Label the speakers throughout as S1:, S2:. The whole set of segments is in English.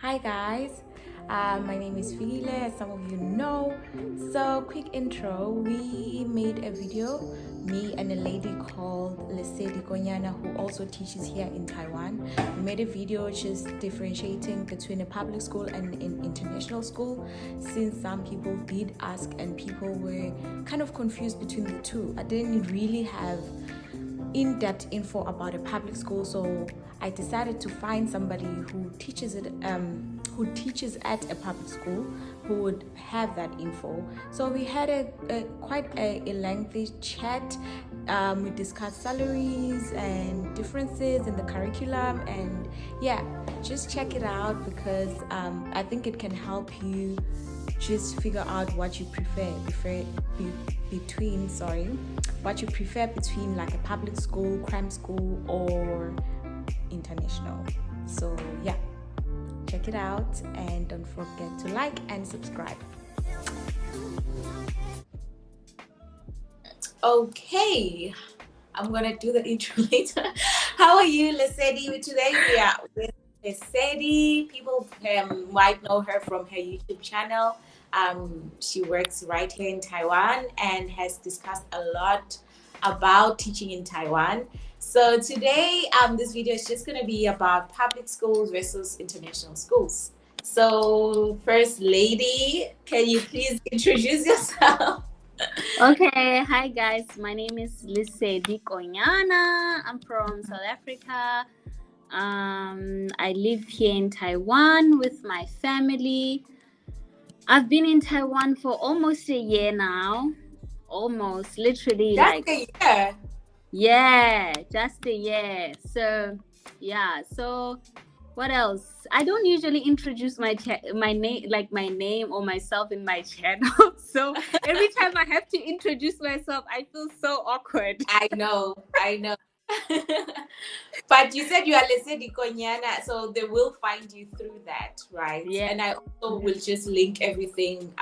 S1: Hi guys, my name is File, as some of you know. So, quick intro, we made a video, me and a lady called Lesedi Konyana, who also teaches here in Taiwan. We made a video just differentiating between a public school and an international school, since some people did ask and people were kind of confused between the two. I didn't really have in-depth info about a public school, so I decided to find somebody who teaches at a public school who would have that info. So we had a quite a lengthy chat. We discussed salaries and differences in the curriculum, and yeah, just check it out because I think it can help you just figure out what you between like a public school, cram school, or international. So yeah, check it out and don't forget to like and subscribe. Okay, I'm gonna do the intro later. How are you, Lesedi? Today we are with Lesedi. People might know her from her YouTube channel. She works right here in Taiwan and has discussed a lot about teaching in Taiwan. So today, this video is just going to be about public schools versus international schools. So first, lady, can you please introduce yourself?
S2: Okay, hi guys. My name is Lesedi Konyana. I'm from South Africa. I live here in Taiwan with my family. I've been in Taiwan for almost a year now. Almost, literally,
S1: That's a year.
S2: Yeah, just a year. So, yeah. So, what else? I don't usually introduce my name or myself in my channel. So every time I have to introduce myself, I feel so awkward.
S1: I know. But you said you are Lesedi Konyana, so they will find you through that, right?
S2: Yeah.
S1: And I also will just link everything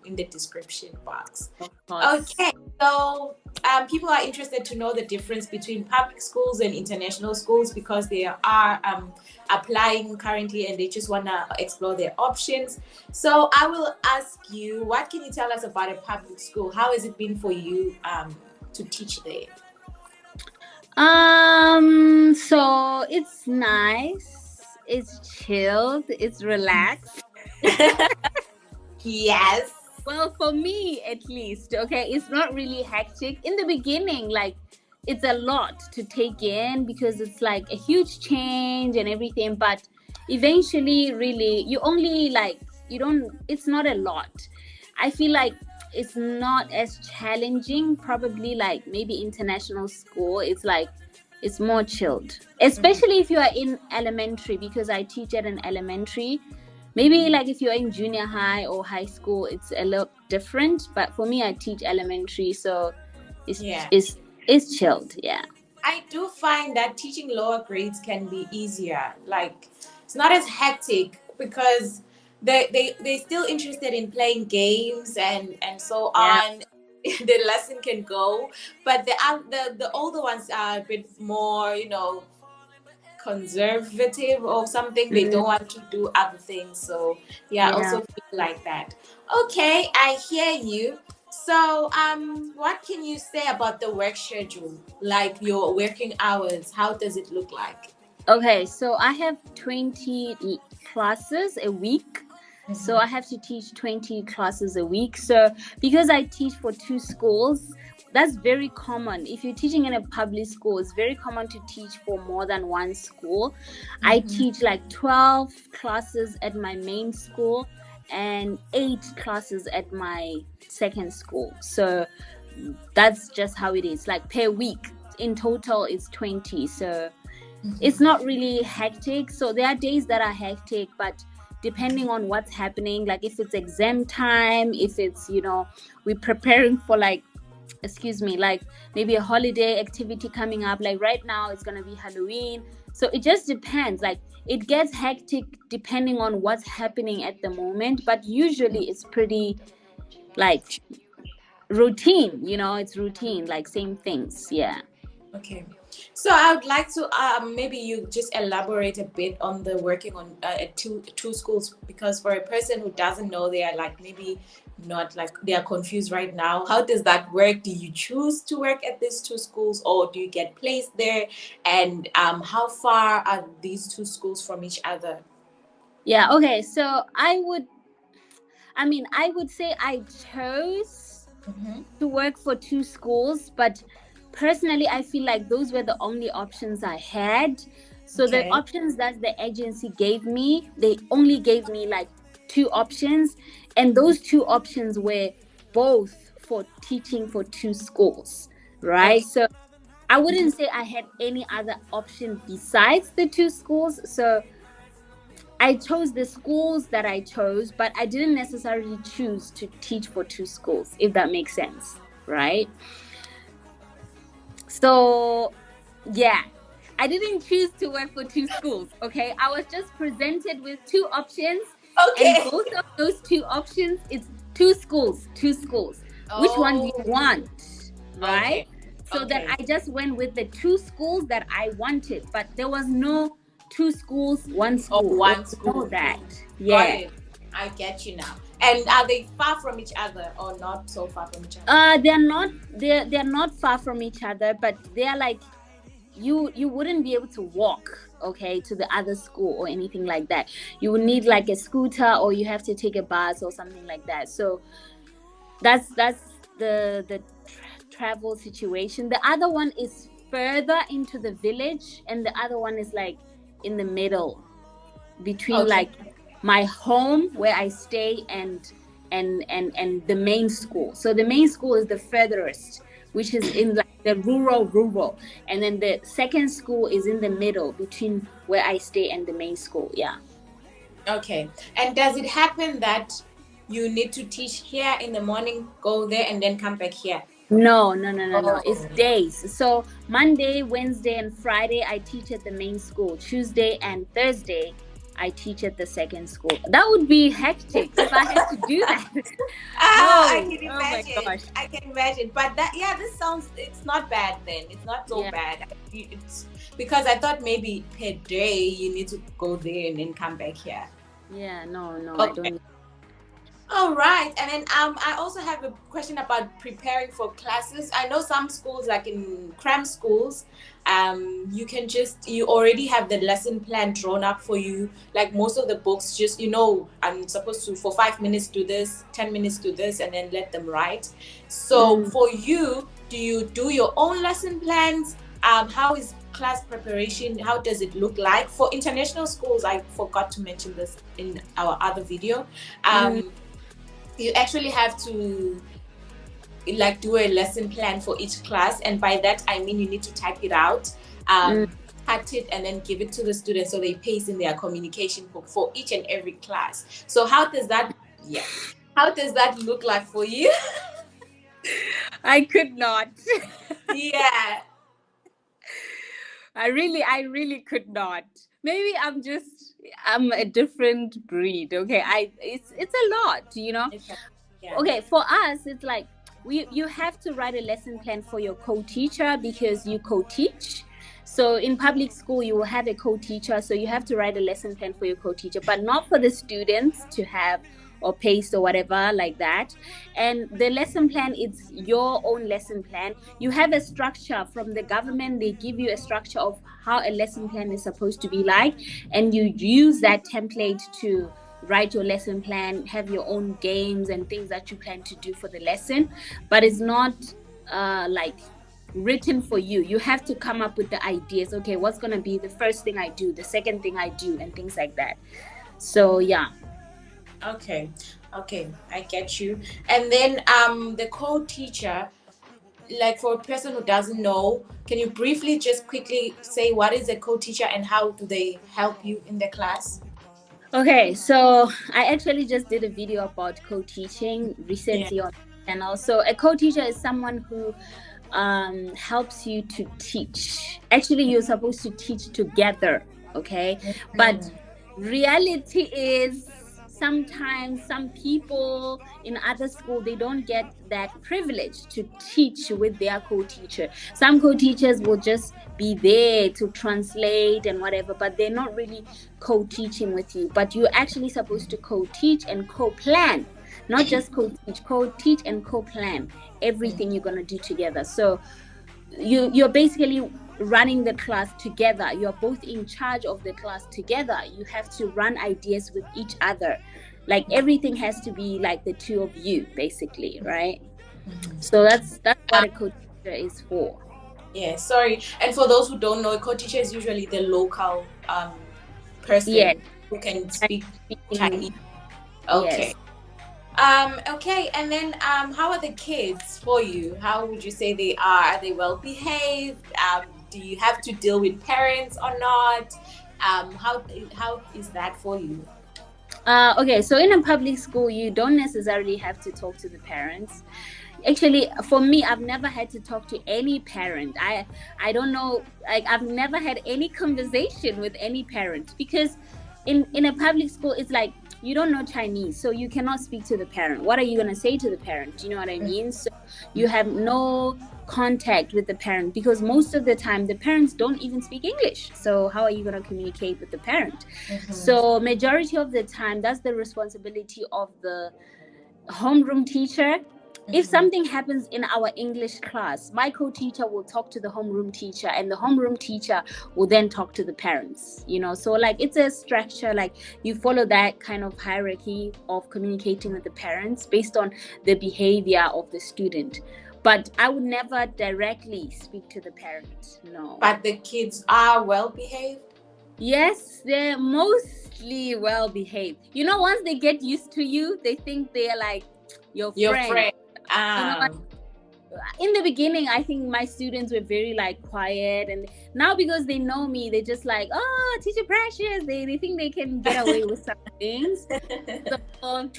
S1: in the description box.
S2: Of course.
S1: Okay, so people are interested to know the difference between public schools and international schools because they are applying currently and they just want to explore their options. So I will ask you, what can you tell us about a public school? How has it been for you to teach there?
S2: So it's nice, it's chilled, it's relaxed.
S1: Yes.
S2: Well, for me at least, okay, it's not really hectic. In the beginning, like, it's a lot to take in because it's like a huge change and everything, but eventually, really, it's not a lot. I feel like it's not as challenging, probably like maybe international school. It's more chilled, especially if you are in elementary, because I teach at an elementary. Maybe like if you're in junior high or high school, it's a little different. But for me, I teach elementary, so it's chilled. Yeah.
S1: I do find that teaching lower grades can be easier. Like, it's not as hectic because they're still interested in playing games and so on. The lesson can go, but the older ones are a bit more, conservative or something. They don't want to do other things. So I also feel like that. Okay, I hear you. So what can you say about the work schedule, like your working hours? How does it look like?
S2: Okay, so I have 20 classes a week. So I have to teach 20 classes a week. So because I teach for 2 schools, that's very common. If you're teaching in a public school, it's very common to teach for more than 1 school. I teach like 12 classes at my main school and 8 classes at my second school. So that's just how it is. Like per week, in total, it's 20. So it's not really hectic. So there are days that are hectic, but depending on what's happening, like if it's exam time, if it's, we're preparing for like maybe a holiday activity coming up, like right now it's going to be Halloween. So it just depends. Like it gets hectic depending on what's happening at the moment, but usually it's pretty routine, it's routine, like same things. Yeah.
S1: Okay. So I would like to maybe you just elaborate a bit on the working on at two schools, because for a person who doesn't know, they are like maybe not like they are confused right now. How does that work? Do you choose to work at these two schools, or do you get placed there? And how far are these two schools from each other?
S2: Yeah, okay. So I would say I chose
S1: Mm-hmm.
S2: to work for two schools, but personally, I feel like those were the only options I had. So the
S1: Okay.
S2: options that the agency gave me, they only gave me like two options, and those two options were both for teaching for two schools, right?
S1: Okay.
S2: So I wouldn't say I had any other option besides the two schools. So I chose the schools that I chose, but I didn't necessarily choose to teach for two schools, if that makes sense, right? So, yeah, I didn't choose to work for two schools, okay? I was just presented with two options, and
S1: Okay.
S2: both of those two options, it's two schools, two schools. Which one do you
S1: Oh.
S2: want, right?
S1: Okay.
S2: So then
S1: Okay.
S2: I just went with the two schools that I wanted, but there was no two schools, one
S1: Or
S2: school. There
S1: one
S2: was no
S1: school.
S2: that.
S1: Got
S2: Yeah.
S1: it. I get you now. And are they far from each other or not so far from each other?
S2: They're not far from each other, but they're like you wouldn't be able to walk, okay, to the other school or anything like that. You would need like a scooter, or you have to take a bus or something like that. So that's the travel situation. The other one is further into the village, and the other one is like in the middle between
S1: Okay.
S2: like my home where I stay and the main school. So the main school is the furthest, which is in like the rural, and then the second school is in the middle between where I stay and the main school. Yeah.
S1: Okay. And does it happen that you need to teach here in the morning, go there, and then come back here?
S2: No. It's
S1: Oh.
S2: days. So Monday, Wednesday, and Friday I teach at the main school. Tuesday and Thursday I teach at the second school. That would be hectic if I had to do that.
S1: I
S2: No.
S1: can
S2: Oh my
S1: imagine.
S2: gosh.
S1: I can imagine. But that, yeah, this sounds, it's not bad then. It's not so
S2: Yeah.
S1: bad. It's because I thought maybe per day you need to go there and then come back here.
S2: Yeah. No. I
S1: Okay.
S2: don't.
S1: All right, and then I also have a question about preparing for classes. I know some schools, like in cram schools, you can just you already have the lesson plan drawn up for you. Like most of the books, just I'm supposed to for 5 minutes do this, 10 minutes do this, and then let them write. So for you, do you do your own lesson plans? How is class preparation? How does it look like for international schools? I forgot to mention this in our other video. You actually have to like do a lesson plan for each class, and by that I mean you need to type it out, cut it, and then give it to the students so they paste in their communication book for each and every class. So how does that look like for you?
S2: I could not.
S1: Yeah.
S2: I really could not. Maybe I'm a different breed. Okay. It's a lot,
S1: Okay. Yeah.
S2: Okay, for us it's like you have to write a lesson plan for your co-teacher because you co-teach. So in public school you will have a co-teacher, so you have to write a lesson plan for your co-teacher, but not for the students to have or paste or whatever like that. And the lesson plan is your own lesson plan. You have a structure from the government. They give you a structure of how a lesson plan is supposed to be like, and you use that template to write your lesson plan, have your own games and things that you plan to do for the lesson. But it's not like written for you. You have to come up with the ideas. Okay, what's going to be the first thing I do, the second thing I do, and things like that. So yeah.
S1: Okay, I get you. And then the co-teacher, like for a person who doesn't know, can you briefly just quickly say what is a co-teacher and how do they help you in the class?
S2: Okay, so I actually just did a video about co-teaching recently on the channel. So a co-teacher is someone who helps you to teach. Actually, you're supposed to teach together, okay? But reality is sometimes some people in other school, they don't get that privilege to teach with their co-teacher. Some co-teachers will just be there to translate and whatever, but they're not really co-teaching with you. But you're actually supposed to co-teach and co-plan, not just co-teach and co-plan everything you're going to do together. So you're basically running the class together. You're both in charge of the class together. You have to run ideas with each other. Like everything has to be like the two of you, basically, right? So that's what a co-teacher is for.
S1: Yeah, sorry. And for those who don't know, a co-teacher is usually the local person who can speak Chinese. Okay.
S2: Yes.
S1: Okay, and then how are the kids for you? How would you say they are? Are they well behaved? Do you have to deal with parents or not? How is that for you?
S2: Okay, so in a public school, you don't necessarily have to talk to the parents. Actually, for me, I've never had to talk to any parent. I don't know, like I've never had any conversation with any parent, because in a public school, it's like you don't know Chinese, so you cannot speak to the parent. What are you going to say to the parent? Do you know what I mean? So you have no contact with the parent, because most of the time the parents don't even speak English. So how are you going to communicate with the parent? So majority of the time, that's the responsibility of the homeroom teacher. If something happens in our English class, my co-teacher will talk to the homeroom teacher, and the homeroom teacher will then talk to the parents, you know. So like it's a structure, like you follow that kind of hierarchy of communicating with the parents based on the behavior of the student. But I would never directly speak to the parents, no.
S1: But the kids are well behaved?
S2: Yes, they're mostly well behaved. You know, once they get used to you, they think they're like your friend. You know, in the beginning, I think my students were very like quiet, and now because they know me, they're just like, oh, Teacher Precious. They think they can get away with some things. So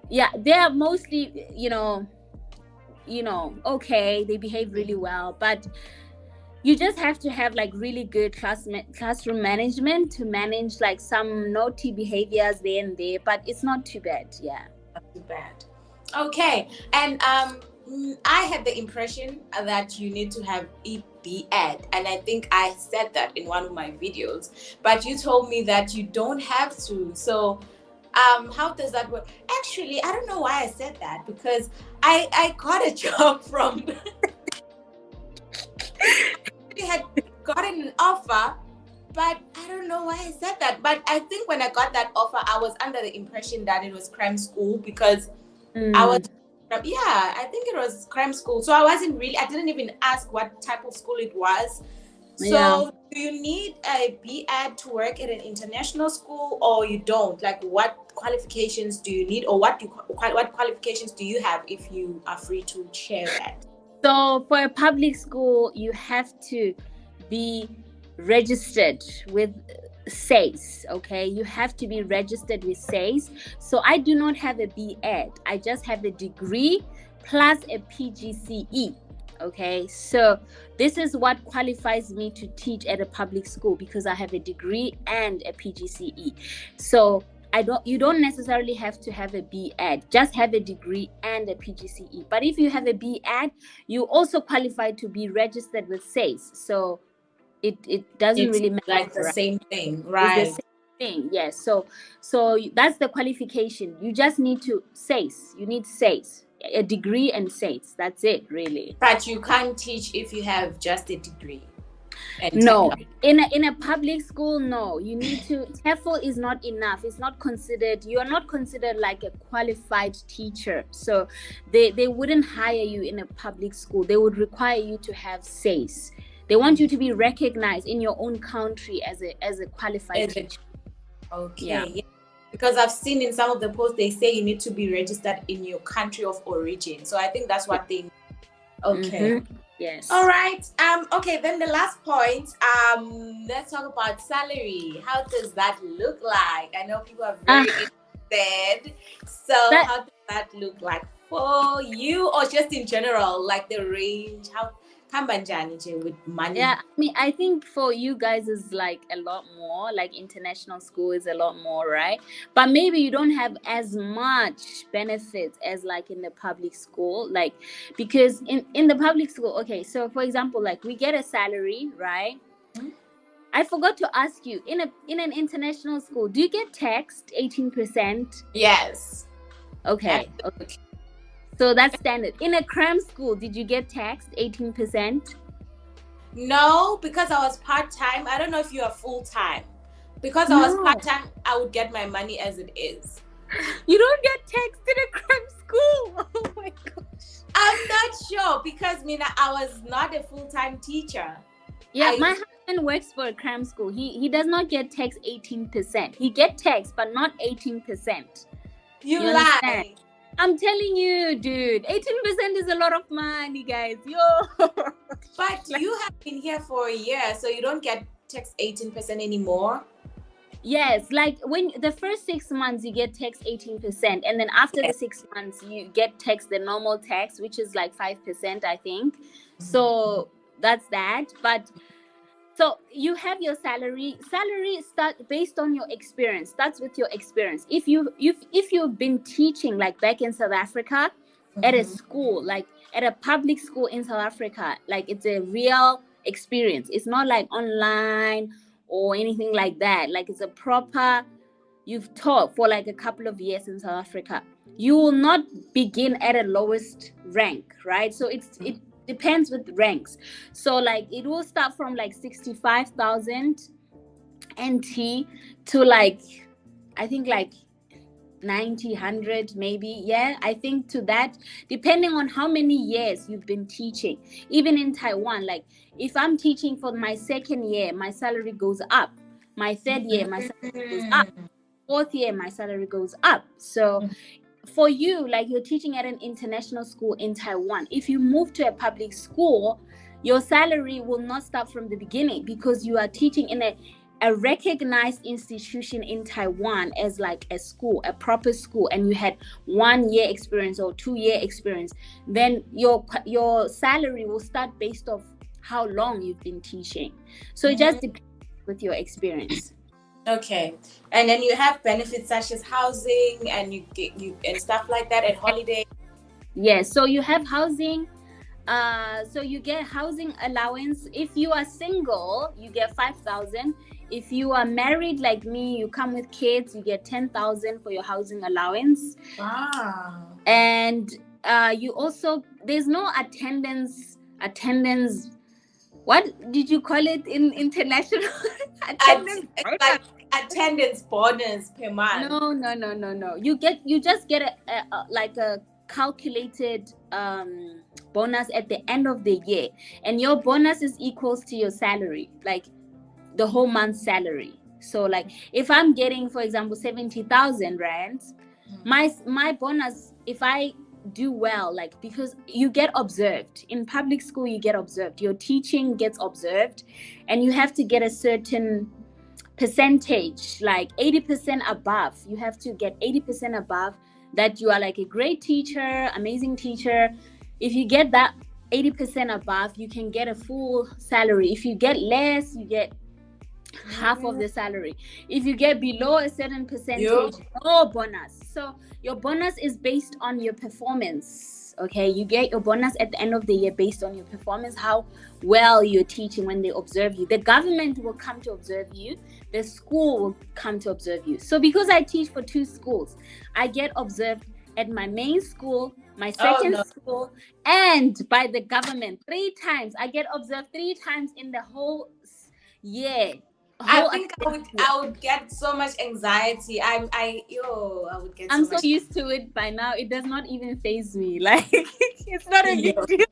S2: yeah, they're mostly, you know, okay, they behave really well, but you just have to have like really good classroom management to manage like some naughty behaviors there and there, but it's not too bad. Yeah,
S1: not too bad. Okay, and I had the impression that you need to have EB-Ed, and I think I said that in one of my videos, but you told me that you don't have to. So how does that work? Actually, I don't know why I said that, because I got a job from I had gotten an offer, but I don't know why I said that. But I think when I got that offer, I was under the impression that it was cram school, because I was, I think it was cram school. So I didn't even ask what type of school it was. So do you need a B.Ed to work at an international school, or you don't? Like, what qualifications do you need, or what qualifications do you have, if you are free to share that?
S2: So for a public school, you have to be registered with SACE, okay? You have to be registered with SACE. So I do not have a B.Ed. I just have a degree plus a PGCE, okay? So this is what qualifies me to teach at a public school, because I have a degree and a PGCE. So you don't necessarily have to have a B.Ed, just have a degree and a PGCE. But if you have a B.Ed, you also qualify to be registered with SACE. So it doesn't really matter.
S1: Like the same thing, right?
S2: It's the same thing, yes. So that's the qualification. You just need to SACE. You need SACE, a degree and SACE. That's it, really.
S1: But you can't teach if you have just a degree.
S2: No, in a public school, no. You need to. TEFL is not enough. It's not considered. You are not considered like a qualified teacher. So they wouldn't hire you in a public school. They would require you to have SACE. They want you to be recognized in your own country as a qualified teacher.
S1: Okay. Yeah. Because I've seen in some of the posts, they say you need to be registered in your country of origin. So I think that's what they. Okay.
S2: Yes.
S1: All right. Okay. Then the last point. Let's talk about salary. How does that look like? I know people are very interested. So how does that look like for you, or just in general, like the range? How Kambanjani nje with money.
S2: Yeah, I mean, I think for you guys is like a lot more, like international school is a lot more, right? But maybe you don't have as much benefits as like in the public school, like because in the public school, okay, so for example, like we get a salary, right? I forgot to ask you, in an international school, do you get taxed 18%?
S1: Yes.
S2: Okay. So that's standard. In a cram school, did you get taxed 18%?
S1: No, because I was part-time. I don't know if you are full-time. Because I was part-time, I would get my money as it is.
S2: You don't get taxed in a cram school. Oh my gosh.
S1: I'm not sure because Mina, I was not a full-time teacher.
S2: Yeah, my husband works for a cram school. He does not get taxed 18%. He get taxed, but not 18%.
S1: You lie.
S2: Understand? I'm telling you, dude, 18% is a lot of money, guys. Yo.
S1: But you have been here for a year, so you don't get taxed 18% anymore.
S2: Yes, like when the first 6 months you get taxed 18%, and then after the 6 months you get taxed the normal tax, which is like 5%, I think. So that's that. But so you have your salary start based on your experience. Starts with your experience. If you've been teaching like back in South Africa at a school, like at a public school in South Africa, like it's a real experience. It's not like online or anything like that. Like it's a proper, you've taught for like a couple of years in South Africa. You will not begin at a lowest rank, right? So it depends with ranks. So like it will start from like 65,000 NT to like, I think like 90, 100 maybe. Yeah, I think to that, depending on how many years you've been teaching. Even in Taiwan, like if I'm teaching for my second year, my salary goes up. My third year, my salary goes up. Fourth year, my salary goes up. So for you, like you're teaching at an international school in Taiwan, if you move to a public school, your salary will not start from the beginning because you are teaching in a recognized institution in Taiwan as like a school, a proper school, and you had 1 year experience or 2 year experience, then your salary will start based off how long you've been teaching. So it just depends with your experience.
S1: Okay, and then you have benefits such as housing and you and stuff like that at holiday.
S2: Yes, so you have housing. So you get housing allowance. If you are single, you get 5,000. If you are married like me, you come with kids, you get 10,000 for your housing allowance.
S1: Wow.
S2: And you also, there's no attendance. What did you call it in international?
S1: Attendance, like attendance bonus per month.
S2: No. You just get a calculated bonus at the end of the year, and your bonus is equals to your salary, like the whole month's salary. So like if I'm getting, for example, 70,000 rands, my bonus, if I do well, like because you get observed in public school, you get observed, your teaching gets observed, and you have to get a certain percentage, like 80% above. You have to get 80% above that you are like a great teacher, amazing teacher. If you get that 80% above, you can get a full salary. If you get less, you get half of the salary. If you get below a certain percentage, no bonus. So your bonus is based on your performance. Okay, you get your bonus at the end of the year based on your performance, how well you're teaching when they observe you. The government will come to observe you. The school will come to observe you. So because I teach for 2 schools, I get observed at my main school, my second school, and by the government 3 times. I get observed 3 times in the whole year.
S1: I think I would get so much anxiety. I would get.
S2: I'm so used to it by now. It does not even faze me. Like it's not a big deal.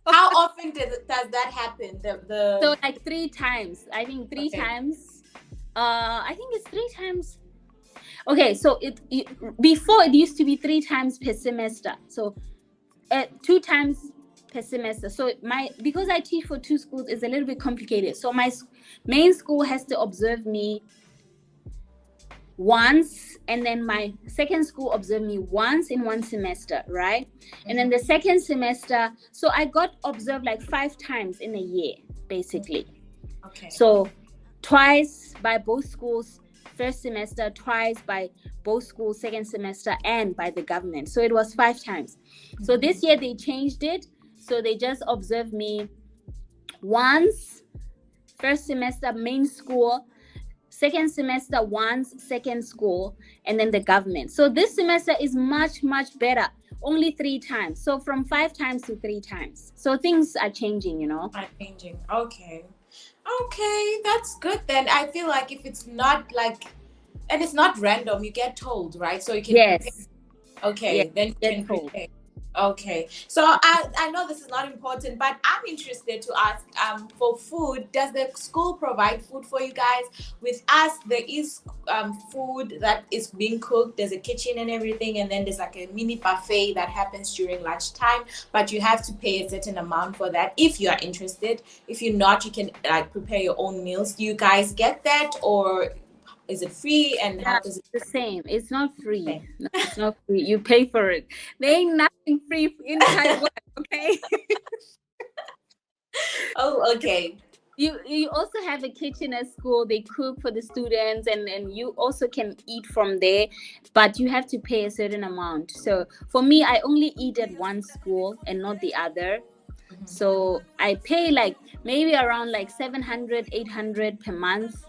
S1: How often does that happen?
S2: So like 3 times. I think 3 times. I think it's 3 times. Okay, so before it used to be 3 times per semester. So 2 times per semester. So because I teach for 2 schools, is a little bit complicated. So my main school has to observe me once, and then my second school observed me once in one semester, right? And then the second semester, so I got observed like 5 times in a year, basically.
S1: Okay.
S2: So twice by both schools first semester, twice by both schools second semester, and by the government. So it was 5 times. So this year they changed it. So they just observed me once, first semester main school, second semester once, second school, and then the government. So this semester is much, much better. Only 3 times. So from 5 times to 3 times. So things are changing, you know.
S1: Are changing. Okay. Okay, that's good then. I feel like if it's not like, and it's not random, you get told, right? So you can
S2: Yes.
S1: prepare. Okay,
S2: Yes,
S1: then you
S2: get
S1: can
S2: told.
S1: prepare. Okay, so I know this is not important, but I'm interested to ask, for food, does the school provide food for you guys? With us, there is food that is being cooked. There's a kitchen and everything, and then there's like a mini buffet that happens during lunchtime, but you have to pay a certain amount for that if you are interested. If you're not, you can like prepare your own meals. Do you guys get that, or is it free, and how does it?
S2: The same. It's not free.
S1: Okay.
S2: No, it's not free. You pay for it. There ain't nothing free in Taiwan, okay?
S1: Oh, okay.
S2: You also have a kitchen at school. They cook for the students, and you also can eat from there, but you have to pay a certain amount. So for me, I only eat at one school and not the other. So I pay like maybe around like 700, 800 per month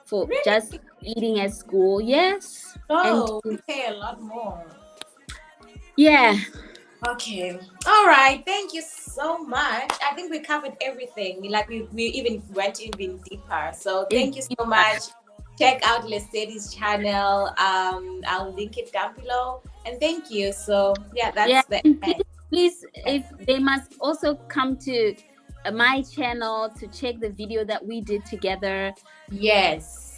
S2: for just eating at school. Yes.
S1: Oh, we pay a lot more.
S2: Yeah.
S1: Okay. All right. Thank you so much. I think we covered everything. Like we even went even deeper. So thank you so much. Check out Lesedi's channel. I'll link it down below. And thank you. So yeah, that's the end.
S2: Please, if they must also come to my channel to check the video that we did together.
S1: Yes.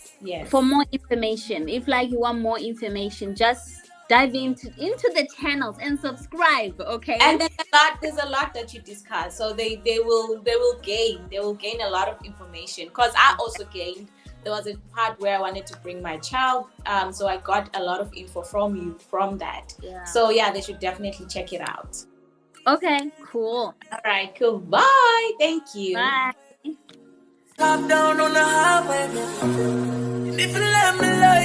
S2: For more information. If like you want more information, just dive into the channels and subscribe, okay?
S1: And there's a lot that you discuss. So they will gain a lot of information, because I also gained. There was a part where I wanted to bring my child, so I got a lot of info from you from that.
S2: Yeah.
S1: So yeah, they should definitely check it out.
S2: Okay, cool.
S1: All right, cool. Bye. Thank you.
S2: Bye.
S3: Top down on the highway, and if you let me love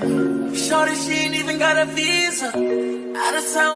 S3: you, shorty, she ain't even got a visa. Out of town.